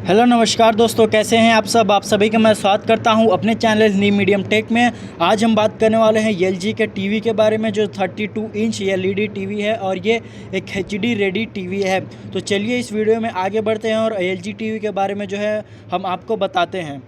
Hello नमस्कार दोस्तों, कैसे हैं आप सब। आप सभी का मैं स्वागत करता हूं अपने चैनल न्यू मीडियम टेक में। आज हम बात करने वाले हैं एलजी के टीवी के बारे में, जो 32 इंच एलईडी टीवी है और ये एक एचडी रेडी टीवी है। तो चलिए इस वीडियो में आगे बढ़ते हैं और एलजी टीवी के बारे में जो है हम आपको बताते हैं।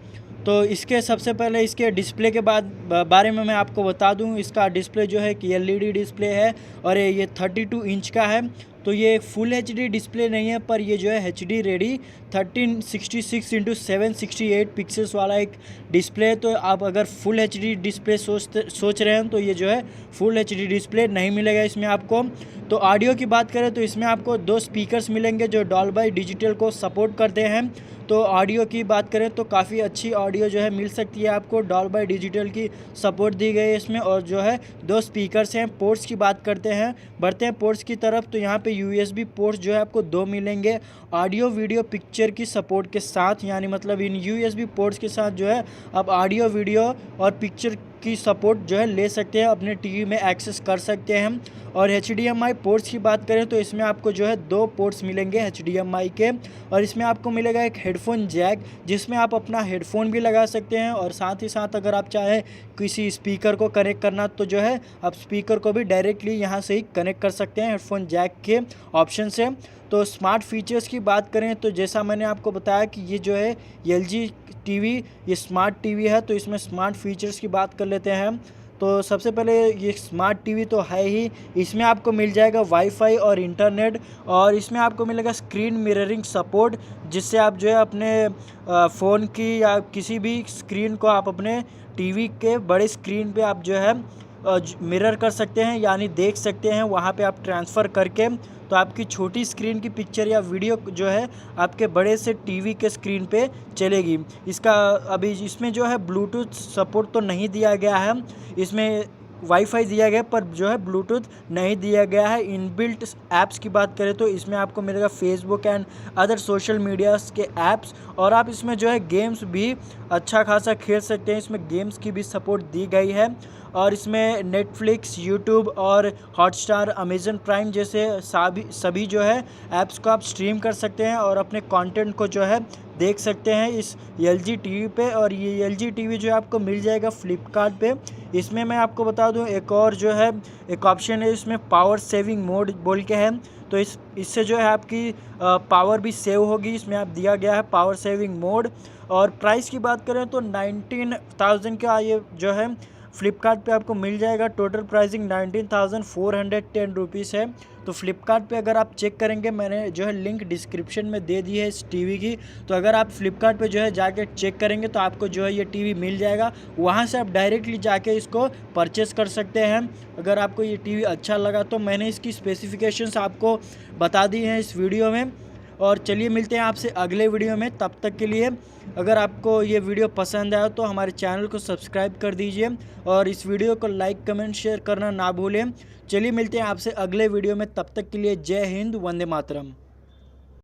तो इसके सबसे पहले इसके डिस्प्ले के बारे में मैं आपको बता दूं। इसका डिस्प्ले जो है कि एलईडी डिस्प्ले है और ये 32 इंच का है। तो ये फुल एचडी डिस्प्ले नहीं है, पर ये जो है एचडी रेडी 1366x768 पिक्सल्स वाला एक डिस्प्ले है। तो आप अगर फुल एचडी डिस्प्ले सोच रहे हैं तो ये जो है फुल एचडी डिस्प्ले नहीं मिलेगा इसमें आपको। तो ऑडियो की बात करें तो इसमें आपको 2 स्पीकर्स मिलेंगे जो डॉल्बी डिजिटल को सपोर्ट करते हैं। तो ऑडियो की बात करें तो काफ़ी अच्छी ऑडियो जो है मिल सकती है आपको, डॉल्बी डिजिटल की सपोर्ट दी गई है इसमें। और जो है 2 स्पीकर्स हैं। पोर्ट्स की बात करते हैं, बढ़ते हैं पोर्ट्स की तरफ। तो यहाँ पे यूएसबी पोर्ट्स जो है आपको 2 मिलेंगे ऑडियो वीडियो पिक्चर की सपोर्ट के साथ, यानी मतलब इन यूएसबी पोर्ट्स के साथ जो है आप ऑडियो वीडियो और पिक्चर की सपोर्ट जो है ले सकते हैं, अपने टीवी में एक्सेस कर सकते हैं। और HDMI पोर्ट्स की बात करें तो इसमें आपको जो है 2 पोर्ट्स मिलेंगे HDMI के। और इसमें आपको मिलेगा एक हेडफोन जैक, जिसमें आप अपना हेडफोन भी लगा सकते हैं। और साथ ही साथ अगर आप चाहें किसी स्पीकर को कनेक्ट करना तो जो है आप स्पीकर को भी डायरेक्टली यहाँ से ही कनेक्ट कर सकते हैं हेडफोन जैक के ऑप्शन से। तो स्मार्ट फीचर्स की बात करें तो जैसा मैंने आपको बताया कि ये जो है एलजी टीवी ये स्मार्ट टीवी है। तो इसमें स्मार्ट फीचर्स की बात कर लेते हैं। तो सबसे पहले ये स्मार्ट टीवी तो है ही, इसमें आपको मिल जाएगा वाईफाई और इंटरनेट। और इसमें आपको मिलेगा स्क्रीन मिररिंग सपोर्ट, जिससे आप जो है अपने फ़ोन की या किसी भी स्क्रीन को आप अपने टीवी के बड़े स्क्रीन पे आप जो है मिरर कर सकते हैं, यानी देख सकते हैं वहाँ पे आप ट्रांसफ़र करके। तो आपकी छोटी स्क्रीन की पिक्चर या वीडियो जो है आपके बड़े से टीवी के स्क्रीन पे चलेगी। इसका अभी इसमें जो है ब्लूटूथ सपोर्ट तो नहीं दिया गया है, इसमें वाईफाई दिया गया पर जो है ब्लूटूथ नहीं दिया गया है। इनबिल्ट ऐप्स की बात करें तो इसमें आपको मिलेगा Facebook and other social medias के ऐप्स। और आप इसमें जो है गेम्स भी अच्छा खासा खेल सकते हैं, इसमें गेम्स की भी सपोर्ट दी गई है। और इसमें नेटफ्लिक्स, यूट्यूब और हॉटस्टार, अमेज़न प्राइम जैसे सभी जो है ऐप्स को आप स्ट्रीम कर सकते हैं और अपने कंटेंट को जो है देख सकते हैं इस एलजी टीवी पे। और ये एलजी टीवी जो है आपको मिल जाएगा फ्लिपकार्ट पे। इसमें मैं आपको बता दूं एक और जो है एक ऑप्शन है, इसमें पावर सेविंग मोड बोल के है। तो इससे जो है आपकी पावर भी सेव होगी, इसमें आप दिया गया है पावर सेविंग मोड। और प्राइस की बात करें तो 19,000 का ये जो है फ्लिपकार्ट पे आपको मिल जाएगा। टोटल प्राइसिंग 19,410 रुपीज़ है। तो फ्लिपकार्ट पे अगर आप चेक करेंगे, मैंने जो है लिंक डिस्क्रिप्शन में दे दी है इस टीवी की। तो अगर आप फ्लिपकार्ट पे जो है जाके चेक करेंगे तो आपको जो है ये टीवी मिल जाएगा, वहाँ से आप डायरेक्टली जाके इसको परचेस कर सकते हैं। अगर आपको ये टीवी अच्छा लगा तो मैंने इसकी स्पेसिफिकेशंस आपको बता दी हैं इस वीडियो में। और चलिए मिलते हैं आपसे अगले वीडियो में, तब तक के लिए अगर आपको ये वीडियो पसंद आया तो हमारे चैनल को सब्सक्राइब कर दीजिए और इस वीडियो को लाइक कमेंट शेयर करना ना भूलें। चलिए मिलते हैं आपसे अगले वीडियो में, तब तक के लिए जय हिंद, वंदे मातरम।